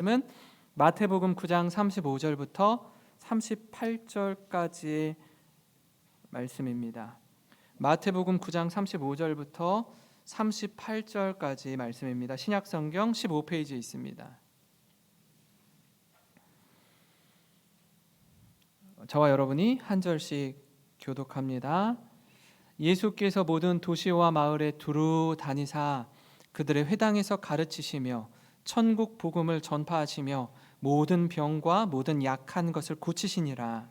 말씀은 마태복음 9장 35절부터 38절까지의 말씀입니다. 마태복음 9장 35절부터 38절까지 말씀입니다. 신약성경 15페이지에 있습니다. 저와 여러분이 한 절씩 교독합니다. 예수께서 모든 도시와 마을에 두루 다니사 그들의 회당에서 가르치시며 천국 복음을 전파하시며 모든 병과 모든 약한 것을 고치시니라.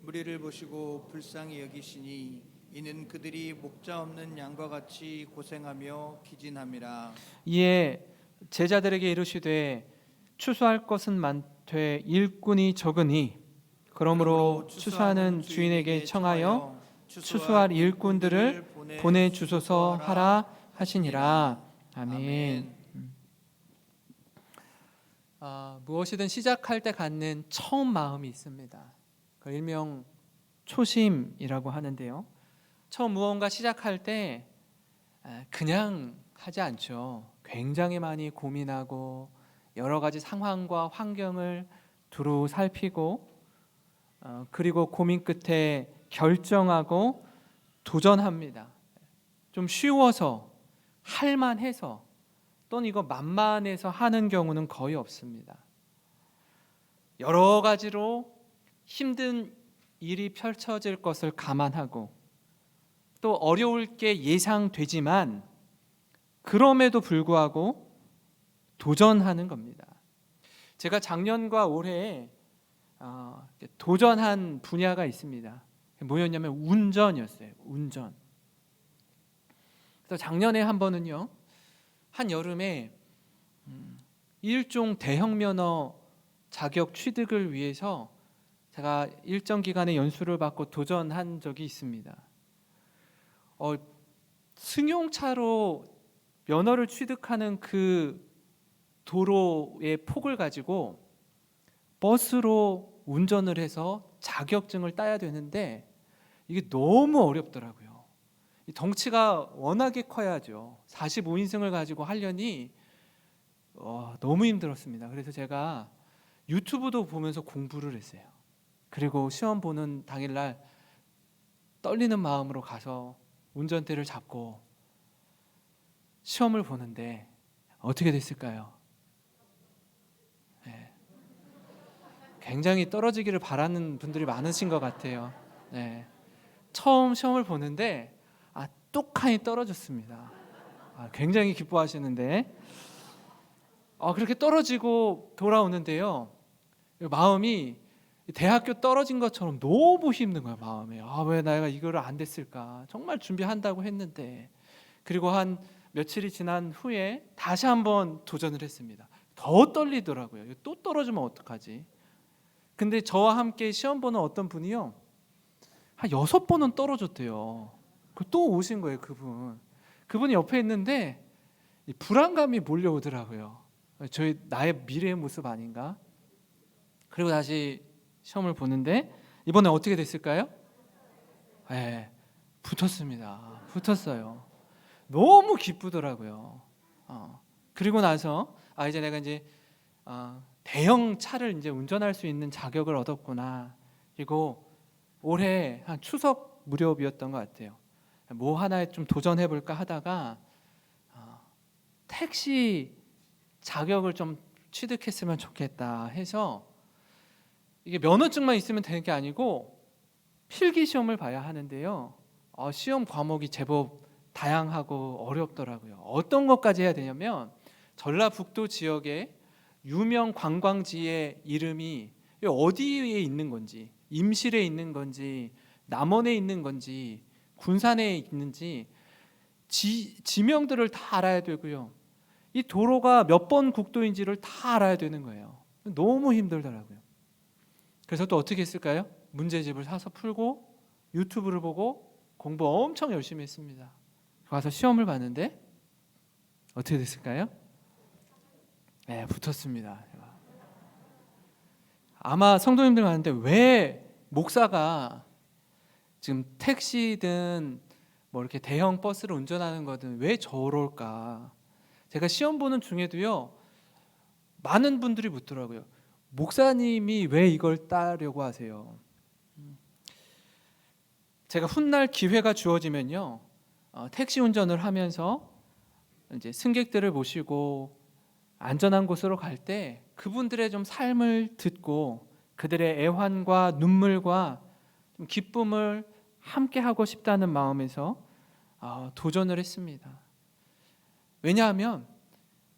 무리를 보시고 불쌍히 여기시니 이는 그들이 목자 없는 양과 같이 고생하며 기진함이라. 이에 제자들에게 이르시되 추수할 것은 많되 일꾼이 적으니 그러므로 추수하는 주인에게 청하여 추수할 일꾼들을 보내주소서 하라 하시니라. 아멘. 무엇이든 시작할 때 갖는 처음 마음이 있습니다. 그 일명 초심이라고 하는데요. 처음 무언가 시작할 때 그냥 하지 않죠. 굉장히 많이 고민하고 여러 가지 상황과 환경을 두루 살피고 그리고 고민 끝에 결정하고 도전합니다. 좀 쉬워서 할만해서 또는 이거 만만해서 하는 경우는 거의 없습니다. 여러 가지로 힘든 일이 펼쳐질 것을 감안하고 또 어려울 게 예상되지만 그럼에도 불구하고 도전하는 겁니다. 제가 작년과 올해 도전한 분야가 있습니다. 뭐였냐면 운전이었어요. 운전. 그래서 작년에 한 번은요. 한 여름에 일종 대형 면허 자격 취득을 위해서 제가 일정 기간의 연수를 받고 도전한 적이 있습니다. 승용차로 면허를 취득하는 그 도로의 폭을 가지고 버스로 운전을 해서 자격증을 따야 되는데 이게 너무 어렵더라고요. 덩치가 워낙에 커야죠. 45인승을 가지고 하려니 너무 힘들었습니다. 그래서 제가 유튜브도 보면서 공부를 했어요. 그리고 시험 보는 당일날 떨리는 마음으로 가서 운전대를 잡고 시험을 보는데 어떻게 됐을까요? 네. 굉장히 떨어지기를 바라는 분들이 많으신 것 같아요. 네. 처음 시험을 보는데 똑하니 떨어졌습니다. 굉장히 기뻐하시는데 그렇게 떨어지고 돌아오는데요. 마음이 대학교 떨어진 것처럼 너무 힘든 거예요. 마음에 왜 내가 이거를 안 됐을까. 정말 준비한다고 했는데. 그리고 한 며칠이 지난 후에 다시 한번 도전을 했습니다. 더 떨리더라고요. 또 떨어지면 어떡하지. 근데 저와 함께 시험 보는 어떤 분이요 한 6번은 떨어졌대요. 또 오신 거예요. 그분이 옆에 있는데 불안감이 몰려오더라고요. 나의 미래의 모습 아닌가. 그리고 다시 시험을 보는데 이번에 어떻게 됐을까요? 네, 붙었어요. 너무 기쁘더라고요. 그리고 나서 이제 내가 대형 차를 이제 운전할 수 있는 자격을 얻었구나. 그리고 올해 한 추석 무렵이었던 것 같아요. 뭐 하나에 좀 도전해 볼까 하다가 택시 자격을 좀 취득했으면 좋겠다 해서 이게 면허증만 있으면 되는 게 아니고 필기 시험을 봐야 하는데요. 시험 과목이 제법 다양하고 어렵더라고요. 어떤 것까지 해야 되냐면 전라북도 지역의 유명 관광지의 이름이 어디에 있는 건지, 임실에 있는 건지, 남원에 있는 건지, 군산에 있는지 지명들을 다 알아야 되고요. 이 도로가 몇 번 국도인지를 다 알아야 되는 거예요. 너무 힘들더라고요. 그래서 또 어떻게 했을까요? 문제집을 사서 풀고 유튜브를 보고 공부 엄청 열심히 했습니다. 가서 시험을 봤는데 어떻게 됐을까요? 네, 붙었습니다. 아마 성도님들 많은데 왜 목사가 지금 택시든 뭐 이렇게 대형 버스를 운전하는 거든 왜 저럴까? 제가 시험 보는 중에도요 많은 분들이 묻더라고요. 목사님이 왜 이걸 따려고 하세요? 제가 훗날 기회가 주어지면요, 택시 운전을 하면서 이제 승객들을 모시고 안전한 곳으로 갈 때 그분들의 좀 삶을 듣고 그들의 애환과 눈물과 좀 기쁨을 함께 하고 싶다는 마음에서 도전을 했습니다. 왜냐하면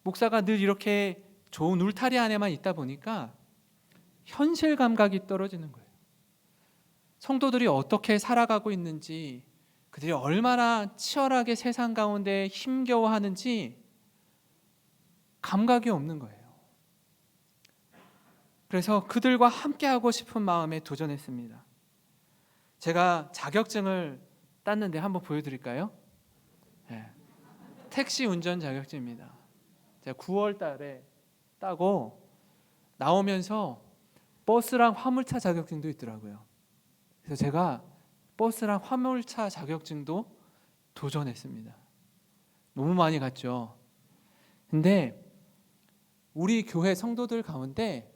목사가 늘 이렇게 좋은 울타리 안에만 있다 보니까 현실 감각이 떨어지는 거예요. 성도들이 어떻게 살아가고 있는지, 그들이 얼마나 치열하게 세상 가운데 힘겨워하는지 감각이 없는 거예요. 그래서 그들과 함께하고 싶은 마음에 도전했습니다. 제가 자격증을 땄는데 한번 보여드릴까요? 네. 택시 운전 자격증입니다. 제가 9월 달에 따고 나오면서 버스랑 화물차 자격증도 있더라고요. 그래서 제가 버스랑 화물차 자격증도 도전했습니다. 너무 많이 갔죠. 근데 우리 교회 성도들 가운데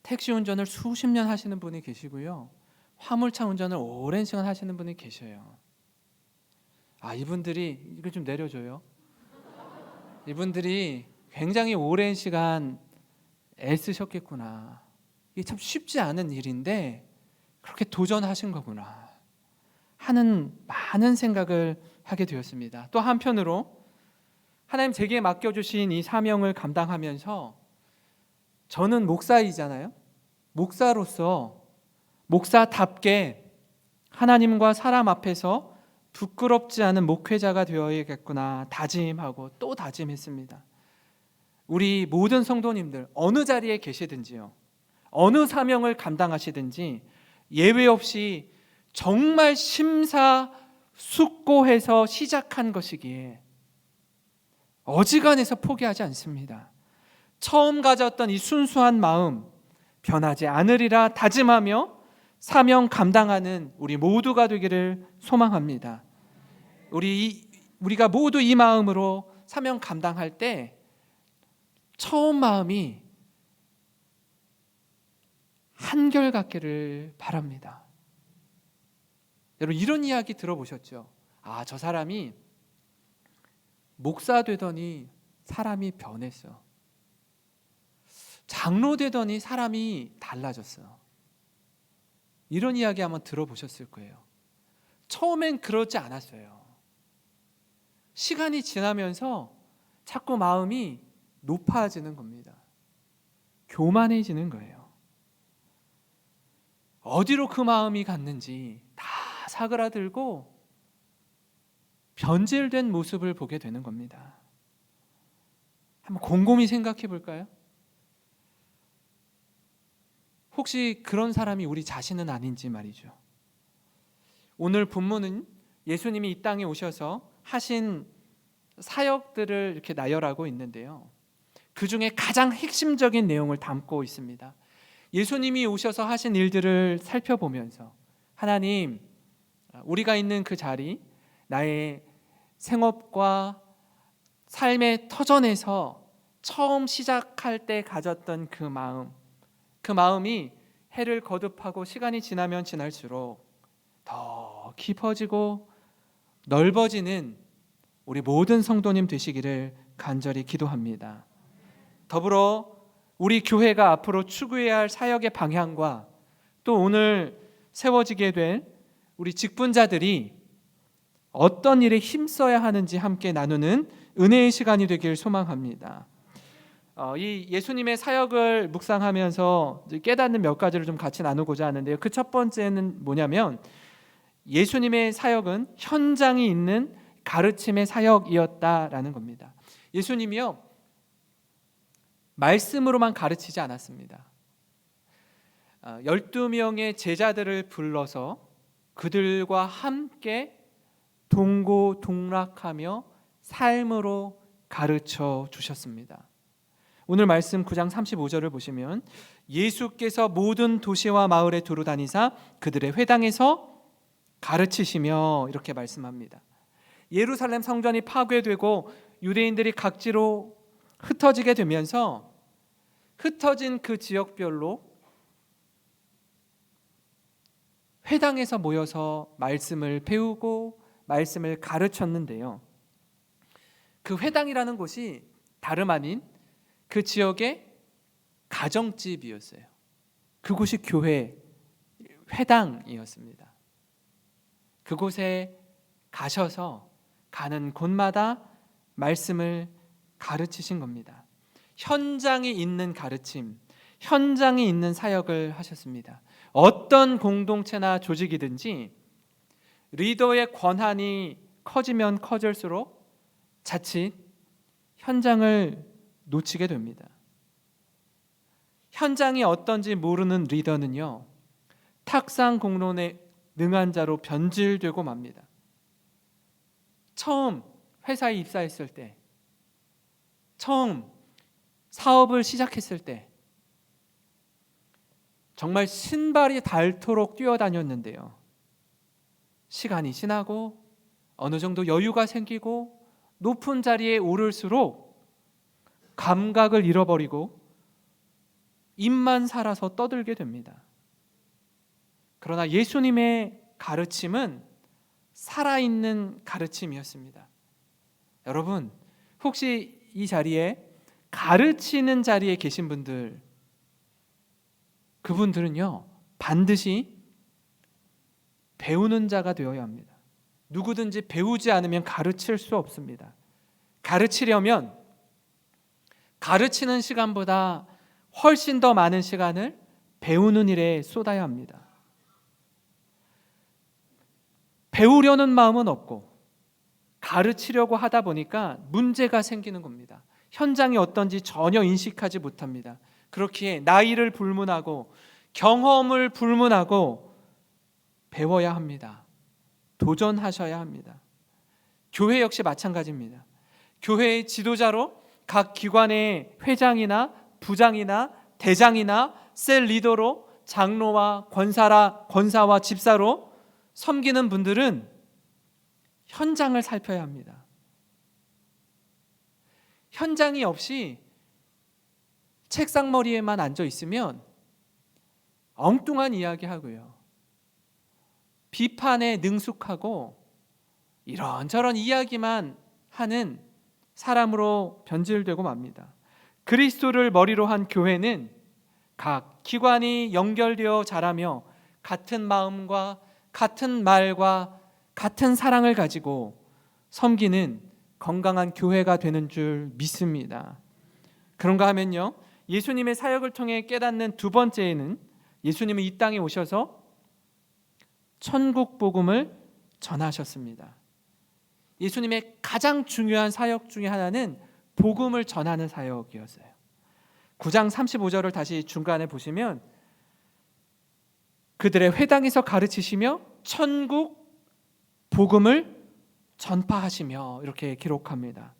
택시 운전을 수십 년 하시는 분이 계시고요, 화물차 운전을 오랜 시간 하시는 분이 계셔요. 이분들이, 이거 좀 내려줘요. 이분들이 굉장히 오랜 시간 애쓰셨겠구나. 이게 참 쉽지 않은 일인데 그렇게 도전하신 거구나 하는 많은 생각을 하게 되었습니다. 또 한편으로 하나님 제게 맡겨주신 이 사명을 감당하면서 저는 목사이잖아요. 목사로서 목사답게 하나님과 사람 앞에서 부끄럽지 않은 목회자가 되어야겠구나 다짐하고 또 다짐했습니다. 우리 모든 성도님들 어느 자리에 계시든지요, 어느 사명을 감당하시든지 예외 없이 정말 심사숙고해서 시작한 것이기에 어지간해서 포기하지 않습니다. 처음 가졌던 이 순수한 마음 변하지 않으리라 다짐하며 사명 감당하는 우리 모두가 되기를 소망합니다. 우리가 모두 이 마음으로 사명 감당할 때 처음 마음이 한결같기를 바랍니다. 여러분 이런 이야기 들어보셨죠? 저 사람이 목사 되더니 사람이 변했어. 장로 되더니 사람이 달라졌어. 이런 이야기 한번 들어보셨을 거예요. 처음엔 그러지 않았어요. 시간이 지나면서 자꾸 마음이 높아지는 겁니다. 교만해지는 거예요. 어디로 그 마음이 갔는지 다 사그라들고 변질된 모습을 보게 되는 겁니다. 한번 곰곰이 생각해 볼까요? 혹시 그런 사람이 우리 자신은 아닌지 말이죠. 오늘 본문은 예수님이 이 땅에 오셔서 하신 사역들을 이렇게 나열하고 있는데요, 그 중에 가장 핵심적인 내용을 담고 있습니다. 예수님이 오셔서 하신 일들을 살펴보면서 하나님, 우리가 있는 그 자리, 나의 생업과 삶의 터전에서 처음 시작할 때 가졌던 그 마음이 해를 거듭하고 시간이 지나면 지날수록 더 깊어지고 넓어지는 우리 모든 성도님 되시기를 간절히 기도합니다. 더불어 우리 교회가 앞으로 추구해야 할 사역의 방향과 또 오늘 세워지게 될 우리 직분자들이 어떤 일에 힘써야 하는지 함께 나누는 은혜의 시간이 되길 소망합니다. 이 예수님의 사역을 묵상하면서 깨닫는 몇 가지를 좀 같이 나누고자 하는데요, 그 첫 번째는 뭐냐면 예수님의 사역은 현장이 있는 가르침의 사역이었다라는 겁니다. 예수님이요, 말씀으로만 가르치지 않았습니다. 12명의 제자들을 불러서 그들과 함께 동고동락하며 삶으로 가르쳐 주셨습니다. 오늘 말씀 9장 35절을 보시면 예수께서 모든 도시와 마을에 두루 다니사 그들의 회당에서 가르치시며 이렇게 말씀합니다. 예루살렘 성전이 파괴되고 유대인들이 각지로 흩어지게 되면서 흩어진 그 지역별로 회당에서 모여서 말씀을 배우고 말씀을 가르쳤는데요. 그 회당이라는 곳이 다름 아닌 그 지역의 가정집이었어요. 그곳이 교회, 회당이었습니다. 그곳에 가셔서 가는 곳마다 말씀을 가르치신 겁니다. 현장에 있는 가르침, 현장에 있는 사역을 하셨습니다. 어떤 공동체나 조직이든지 리더의 권한이 커지면 커질수록 자칫 현장을 놓치게 됩니다. 현장이 어떤지 모르는 리더는요, 탁상 공론에 능한 자로 변질되고 맙니다. 처음 회사에 입사했을 때, 처음 사업을 시작했을 때 정말 신발이 닳도록 뛰어다녔는데요. 시간이 지나고 어느 정도 여유가 생기고 높은 자리에 오를수록 감각을 잃어버리고 입만 살아서 떠들게 됩니다. 그러나 예수님의 가르침은 살아있는 가르침이었습니다. 여러분, 혹시 이 자리에 가르치는 자리에 계신 분들, 그분들은요, 반드시 배우는 자가 되어야 합니다. 누구든지 배우지 않으면 가르칠 수 없습니다. 가르치려면 가르치는 시간보다 훨씬 더 많은 시간을 배우는 일에 쏟아야 합니다. 배우려는 마음은 없고 가르치려고 하다 보니까 문제가 생기는 겁니다. 현장이 어떤지 전혀 인식하지 못합니다. 그렇기에 나이를 불문하고 경험을 불문하고 배워야 합니다. 도전하셔야 합니다. 교회 역시 마찬가지입니다. 교회의 지도자로 각 기관의 회장이나 부장이나 대장이나 셀 리더로 장로와 권사와 집사로 섬기는 분들은 현장을 살펴야 합니다. 현장이 없이 책상머리에만 앉아 있으면 엉뚱한 이야기하고요, 비판에 능숙하고 이런저런 이야기만 하는 사람으로 변질되고 맙니다. 그리스도를 머리로 한 교회는 각 기관이 연결되어 자라며 같은 마음과 같은 말과 같은 사랑을 가지고 섬기는 건강한 교회가 되는 줄 믿습니다. 그런가 하면요, 예수님의 사역을 통해 깨닫는 두 번째는 예수님은 이 땅에 오셔서 천국 복음을 전하셨습니다. 예수님의 가장 중요한 사역 중에 하나는 복음을 전하는 사역이었어요. 9장 35절을 다시 중간에 보시면 그들의 회당에서 가르치시며 천국 복음을 전파하시며 이렇게 기록합니다.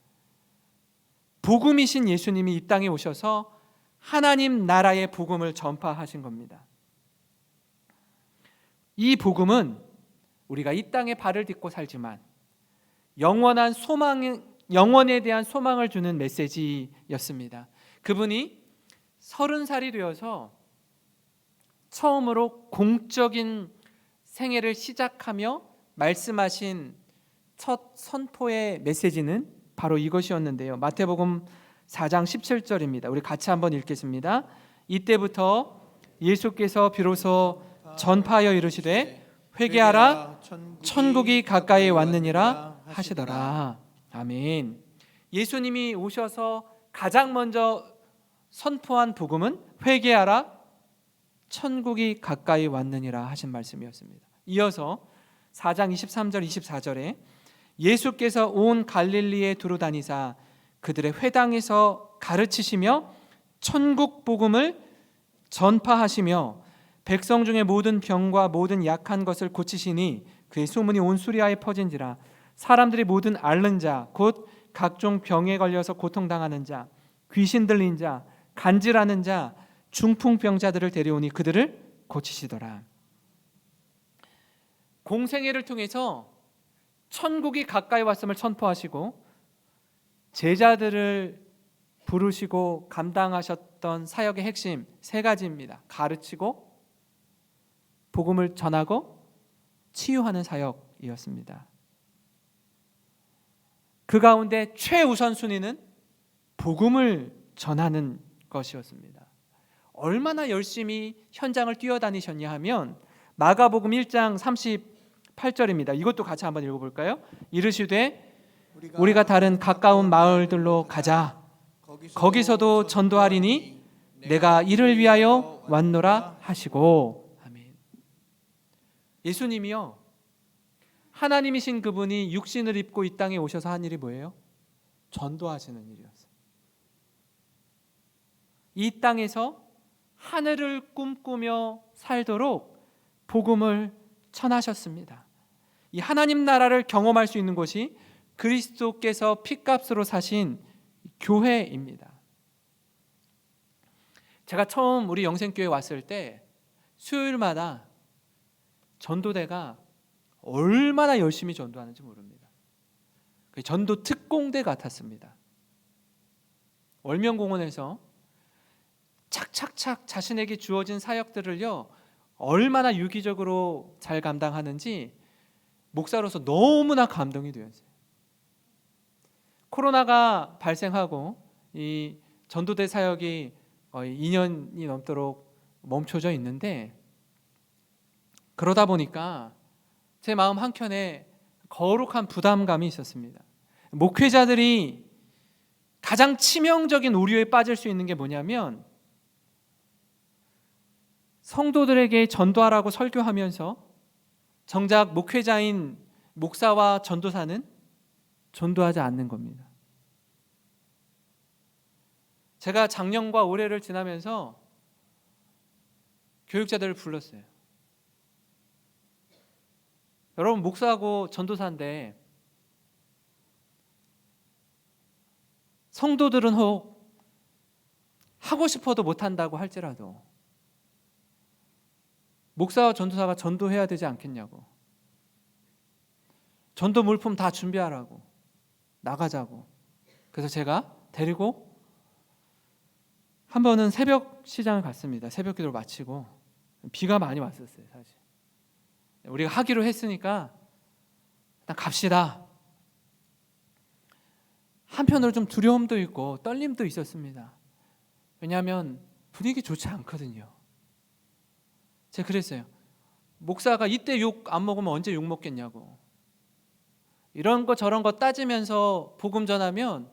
복음이신 예수님이 이 땅에 오셔서 하나님 나라의 복음을 전파하신 겁니다. 이 복음은 우리가 이 땅에 발을 딛고 살지만 영원에 대한 소망을 주는 메시지였습니다. 그분이 30살이 되어서 처음으로 공적인 생애를 시작하며 말씀하신 첫 선포의 메시지는 바로 이것이었는데요. 마태복음 4장 17절입니다. 우리 같이 한번 읽겠습니다. 이때부터 예수께서 비로소 전파하여 이르시되 회개하라, 천국이 가까이 왔느니라 하시더라. 아멘. 예수님이 오셔서 가장 먼저 선포한 복음은 회개하라, 천국이 가까이 왔느니라 하신 말씀이었습니다. 이어서 4장 23절 24절에 예수께서 온 갈릴리에 두루 다니사 그들의 회당에서 가르치시며 천국 복음을 전파하시며 백성 중에 모든 병과 모든 약한 것을 고치시니 그의 소문이 온 수리아에 퍼진지라. 사람들이 모든 앓는 자 곧 각종 병에 걸려서 고통당하는 자, 귀신 들린 자, 간질하는 자, 중풍병자들을 데려오니 그들을 고치시더라. 공생애를 통해서 천국이 가까이 왔음을 선포하시고 제자들을 부르시고 감당하셨던 사역의 핵심 세 가지입니다. 가르치고, 복음을 전하고, 치유하는 사역이었습니다. 그 가운데 최우선 순위는 복음을 전하는 것이었습니다. 얼마나 열심히 현장을 뛰어다니셨냐 하면 마가복음 1장 38절입니다. 이것도 같이 한번 읽어볼까요? 이르시되 우리가 다른 가까운 마을들로 가자. 거기서도 전도하리니 내가 이를 위하여 왔노라 하시고. 아멘. 예수님이요, 하나님이신 그분이 육신을 입고 이 땅에 오셔서 한 일이 뭐예요? 전도하시는 일이었어요. 이 땅에서 하늘을 꿈꾸며 살도록 복음을 전하셨습니다. 이 하나님 나라를 경험할 수 있는 곳이 그리스도께서 피값으로 사신 교회입니다. 제가 처음 우리 영생교회 왔을 때 수요일마다 전도대가 얼마나 열심히 전도하는지 모릅니다. 전도 특공대 같았습니다. 월명공원에서 착착착 자신에게 주어진 사역들을요, 얼마나 유기적으로 잘 감당하는지 목사로서 너무나 감동이 되었어요. 코로나가 발생하고 이 전도대 사역이 거의 2년이 넘도록 멈춰져 있는데, 그러다 보니까 제 마음 한켠에 거룩한 부담감이 있었습니다. 목회자들이 가장 치명적인 오류에 빠질 수 있는 게 뭐냐면, 성도들에게 전도하라고 설교하면서 정작 목회자인 목사와 전도사는 전도하지 않는 겁니다. 제가 작년과 올해를 지나면서 교육자들을 불렀어요. 여러분, 목사하고 전도사인데 성도들은 혹 하고 싶어도 못한다고 할지라도 목사와 전도사가 전도해야 되지 않겠냐고, 전도 물품 다 준비하라고, 나가자고. 그래서 제가 데리고 한 번은 새벽 시장을 갔습니다. 새벽 기도를 마치고. 비가 많이 왔었어요, 사실. 우리가 하기로 했으니까 일단 갑시다. 한편으로 좀 두려움도 있고 떨림도 있었습니다. 왜냐하면 분위기 좋지 않거든요. 제가 그랬어요. 목사가 이때 욕 안 먹으면 언제 욕 먹겠냐고. 이런 거 저런 거 따지면서 복음 전하면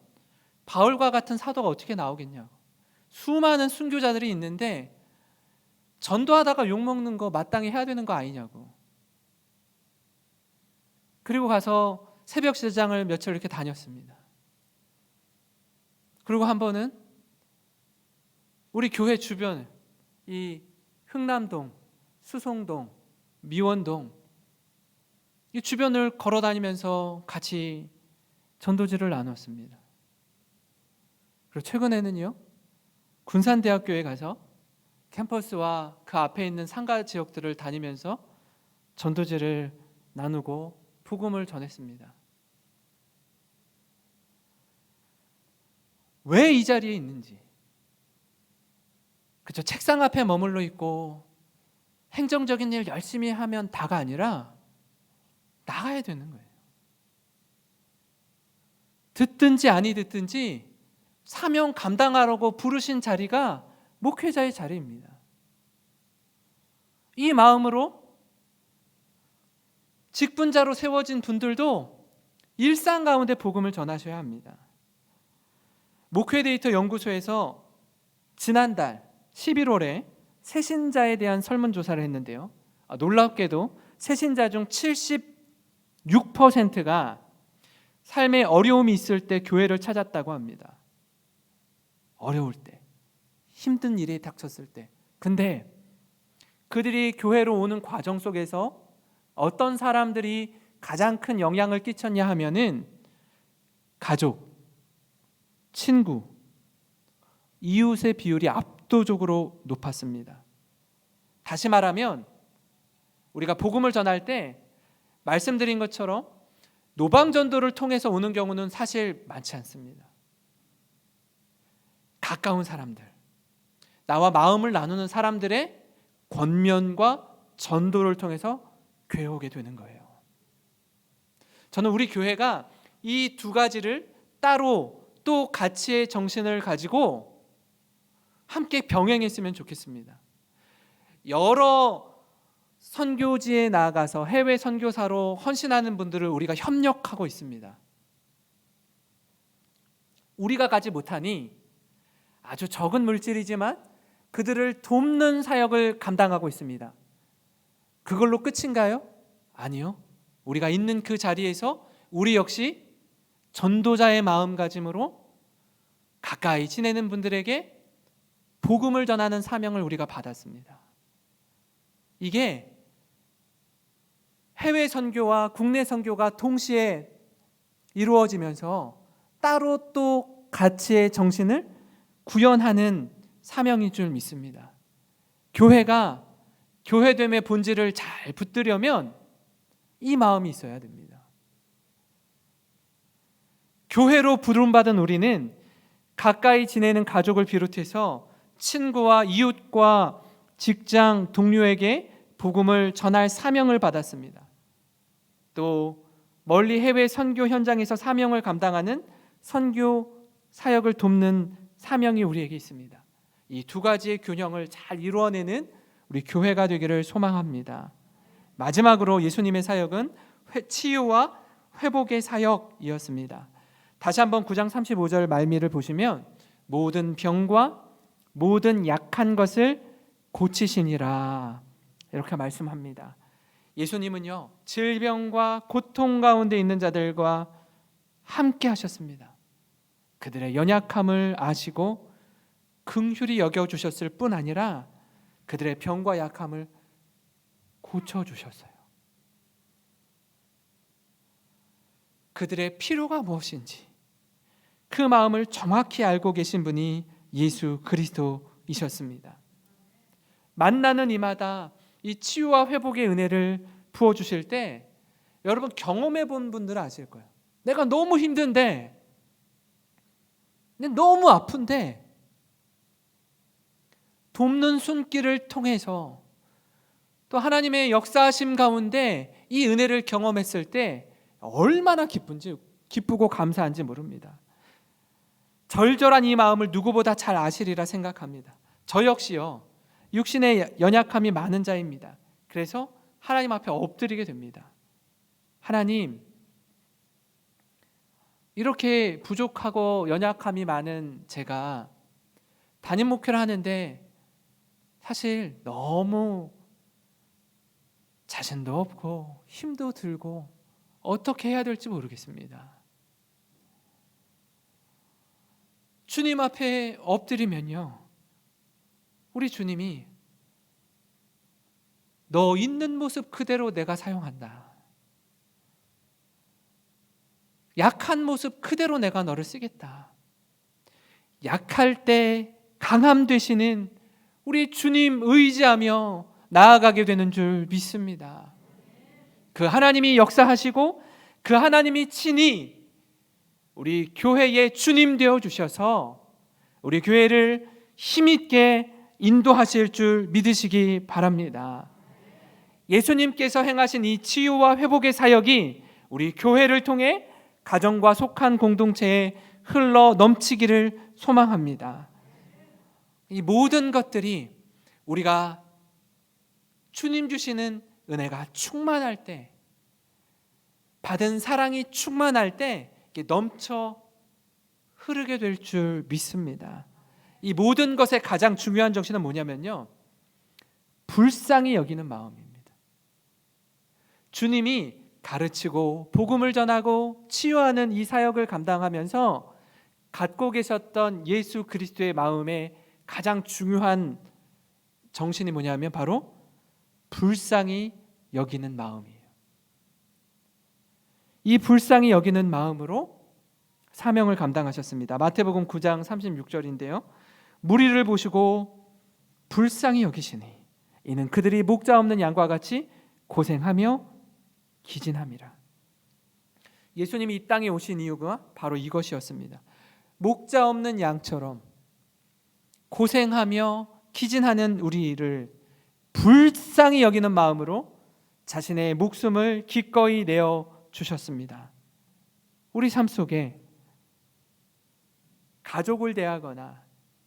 바울과 같은 사도가 어떻게 나오겠냐고. 수많은 순교자들이 있는데 전도하다가 욕 먹는 거 마땅히 해야 되는 거 아니냐고. 그리고 가서 새벽 시장을 며칠 이렇게 다녔습니다. 그리고 한 번은 우리 교회 주변, 이 흥남동, 수송동, 미원동, 이 주변을 걸어 다니면서 같이 전도지를 나눴습니다. 그리고 최근에는요, 군산대학교에 가서 캠퍼스와 그 앞에 있는 상가 지역들을 다니면서 전도지를 나누고 복음을 전했습니다. 왜 이 자리에 있는지, 그렇죠? 책상 앞에 머물러 있고 행정적인 일 열심히 하면 다가 아니라 나가야 되는 거예요. 듣든지 아니 듣든지 사명 감당하라고 부르신 자리가 목회자의 자리입니다. 이 마음으로 직분자로 세워진 분들도 일상 가운데 복음을 전하셔야 합니다. 목회데이터 연구소에서 지난달 11월에 새신자에 대한 설문조사를 했는데요, 놀랍게도 새신자 중 76%가 삶에 어려움이 있을 때 교회를 찾았다고 합니다. 어려울 때, 힘든 일이 닥쳤을 때. 근데 그들이 교회로 오는 과정 속에서 어떤 사람들이 가장 큰 영향을 끼쳤냐 하면은 가족, 친구, 이웃의 비율이 압도적으로 높았습니다. 다시 말하면 우리가 복음을 전할 때 말씀드린 것처럼 노방전도를 통해서 오는 경우는 사실 많지 않습니다. 가까운 사람들, 나와 마음을 나누는 사람들의 권면과 전도를 통해서 교회에 오게 되는 거예요. 저는 우리 교회가 이 두 가지를 따로 또 가치의 정신을 가지고 함께 병행했으면 좋겠습니다. 여러 선교지에 나가서 해외 선교사로 헌신하는 분들을 우리가 협력하고 있습니다. 우리가 가지 못하니 아주 적은 물질이지만 그들을 돕는 사역을 감당하고 있습니다. 그걸로 끝인가요? 아니요. 우리가 있는 그 자리에서 우리 역시 전도자의 마음가짐으로 가까이 지내는 분들에게 복음을 전하는 사명을 우리가 받았습니다. 이게 해외 선교와 국내 선교가 동시에 이루어지면서 따로 또 가치의 정신을 구현하는 사명인 줄 믿습니다. 교회가 교회됨의 본질을 잘 붙들려면 이 마음이 있어야 됩니다. 교회로 부름받은 우리는 가까이 지내는 가족을 비롯해서 친구와 이웃과 직장 동료에게 복음을 전할 사명을 받았습니다. 또 멀리 해외 선교 현장에서 사명을 감당하는 선교 사역을 돕는 사명이 우리에게 있습니다. 이 두 가지의 균형을 잘 이루어내는 우리 교회가 되기를 소망합니다. 마지막으로 예수님의 사역은 치유와 회복의 사역이었습니다. 다시 한번 9장 35절 말미를 보시면 모든 병과 모든 약한 것을 고치시니라 이렇게 말씀합니다. 예수님은요 질병과 고통 가운데 있는 자들과 함께 하셨습니다. 그들의 연약함을 아시고 긍휼히 여겨주셨을 뿐 아니라 그들의 병과 약함을 고쳐주셨어요. 그들의 필요가 무엇인지 그 마음을 정확히 알고 계신 분이 예수 그리스도이셨습니다. 만나는 이마다 이 치유와 회복의 은혜를 부어주실 때 여러분 경험해 본 분들은 아실 거예요. 내가 너무 힘든데 너무 아픈데 돕는 손길을 통해서 또 하나님의 역사하심 가운데 이 은혜를 경험했을 때 얼마나 기쁘고 감사한지 모릅니다. 절절한 이 마음을 누구보다 잘 아시리라 생각합니다. 저 역시요 육신의 연약함이 많은 자입니다. 그래서 하나님 앞에 엎드리게 됩니다. 하나님, 이렇게 부족하고 연약함이 많은 제가 담임 목회를 하는데 사실 너무 자신도 없고 힘도 들고 어떻게 해야 될지 모르겠습니다. 주님 앞에 엎드리면요 우리 주님이 너 있는 모습 그대로 내가 사용한다. 약한 모습 그대로 내가 너를 쓰겠다. 약할 때 강함 되시는 우리 주님 의지하며 나아가게 되는 줄 믿습니다. 그 하나님이 역사하시고 그 하나님이 친히 우리 교회의 주님 되어 주셔서 우리 교회를 힘있게 인도하실 줄 믿으시기 바랍니다. 예수님께서 행하신 이 치유와 회복의 사역이 우리 교회를 통해 가정과 속한 공동체에 흘러 넘치기를 소망합니다. 이 모든 것들이 우리가 주님 주시는 은혜가 충만할 때, 받은 사랑이 충만할 때 넘쳐 흐르게 될 줄 믿습니다. 이 모든 것의 가장 중요한 정신은 뭐냐면요, 불쌍히 여기는 마음입니다. 주님이 가르치고 복음을 전하고 치유하는 이 사역을 감당하면서 갖고 계셨던 예수 그리스도의 마음에 가장 중요한 정신이 뭐냐면 바로 불쌍히 여기는 마음이에요. 이 불쌍히 여기는 마음으로 사명을 감당하셨습니다. 마태복음 9장 36절인데요. 무리를 보시고 불쌍히 여기시니 이는 그들이 목자 없는 양과 같이 고생하며 기진함이라. 예수님이 이 땅에 오신 이유가 바로 이것이었습니다. 목자 없는 양처럼 고생하며 기진하는 우리를 불쌍히 여기는 마음으로 자신의 목숨을 기꺼이 내어 주셨습니다. 우리 삶 속에 가족을 대하거나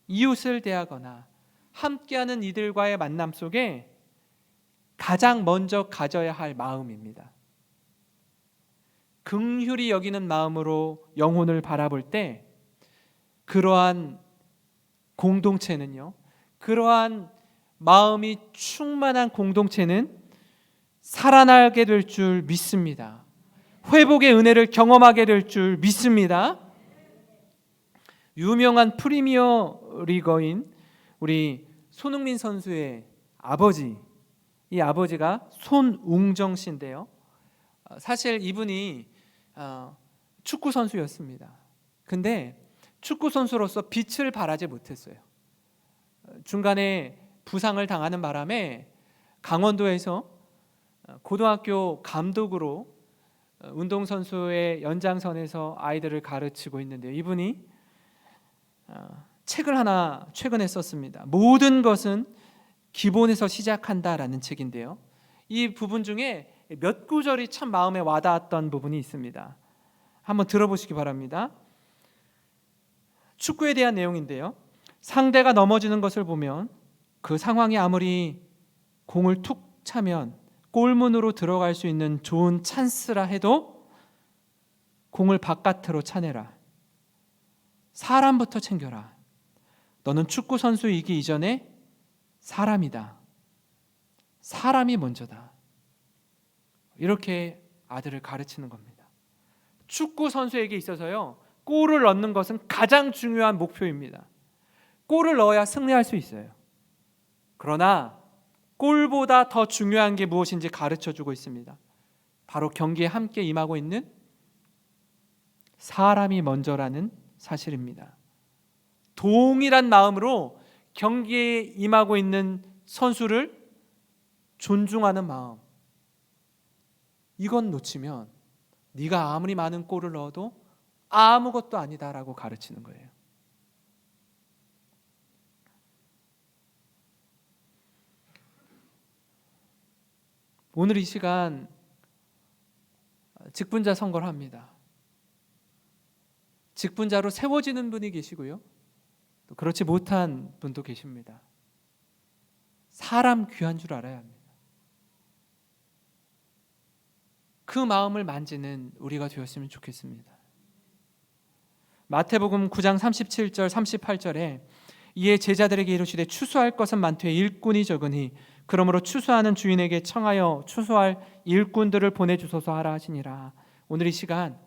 이웃을 대하거나 함께하는 이들과의 만남 속에 가장 먼저 가져야 할 마음입니다. 긍휼히 여기는 마음으로 영혼을 바라볼 때 그러한 공동체는요, 그러한 마음이 충만한 공동체는 살아나게 될 줄 믿습니다. 회복의 은혜를 경험하게 될 줄 믿습니다. 유명한 프리미어 리거인 우리 손흥민 선수의 아버지, 이 아버지가 손웅정 씨인데요. 사실 이분이 축구 선수였습니다. 근데 축구 선수로서 빛을 발하지 못했어요. 중간에 부상을 당하는 바람에 강원도에서 고등학교 감독으로 운동선수의 연장선에서 아이들을 가르치고 있는데, 이분이 책을 하나 최근에 썼습니다. 모든 것은 기본에서 시작한다라는 책인데요, 이 부분 중에 몇 구절이 참 마음에 와닿았던 부분이 있습니다. 한번 들어보시기 바랍니다. 축구에 대한 내용인데요, 상대가 넘어지는 것을 보면 그 상황이 아무리 공을 툭 차면 골문으로 들어갈 수 있는 좋은 찬스라 해도 공을 바깥으로 차내라. 사람부터 챙겨라. 너는 축구 선수이기 이전에 사람이다. 사람이 먼저다. 이렇게 아들을 가르치는 겁니다. 축구 선수에게 있어서요, 골을 넣는 것은 가장 중요한 목표입니다. 골을 넣어야 승리할 수 있어요. 그러나 골보다 더 중요한 게 무엇인지 가르쳐주고 있습니다. 바로 경기에 함께 임하고 있는 사람이 먼저라는 사실입니다. 동일한 마음으로 경기에 임하고 있는 선수를 존중하는 마음, 이건 놓치면 네가 아무리 많은 골을 넣어도 아무것도 아니다라고 가르치는 거예요. 오늘 이 시간 직분자 선거를 합니다. 직분자로 세워지는 분이 계시고요, 또 그렇지 못한 분도 계십니다. 사람 귀한 줄 알아야 합니다. 그 마음을 만지는 우리가 되었으면 좋겠습니다. 마태복음 9장 37절 38절에 이에 제자들에게 이르시되 추수할 것은 많되 일꾼이 적으니 그러므로 추수하는 주인에게 청하여 추수할 일꾼들을 보내주소서 하라 하시니라. 오늘 이 시간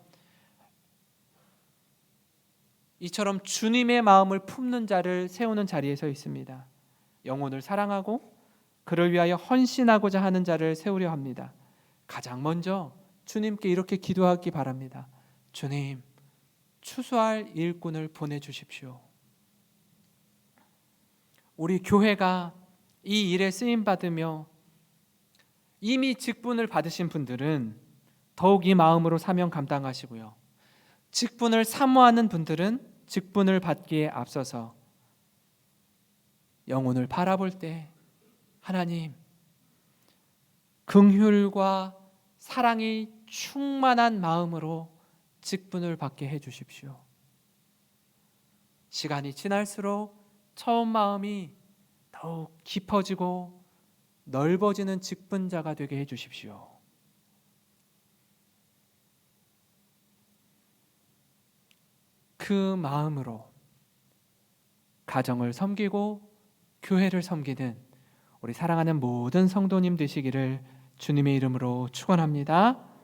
이처럼 주님의 마음을 품는 자를 세우는 자리에 서 있습니다. 영혼을 사랑하고 그를 위하여 헌신하고자 하는 자를 세우려 합니다. 가장 먼저 주님께 이렇게 기도하기 바랍니다. 주님, 추수할 일꾼을 보내주십시오. 우리 교회가 이 일에 쓰임받으며 이미 직분을 받으신 분들은 더욱 이 마음으로 사명 감당하시고요, 직분을 사모하는 분들은 직분을 받기에 앞서서 영혼을 바라볼 때 하나님, 긍휼과 사랑이 충만한 마음으로 직분을 받게 해주십시오. 시간이 지날수록 처음 마음이 더욱 깊어지고 넓어지는 직분자가 되게 해주십시오. 그 마음으로 가정을 섬기고 교회를 섬기는 우리 사랑하는 모든 성도님 되시기를 주님의 이름으로 축원합니다.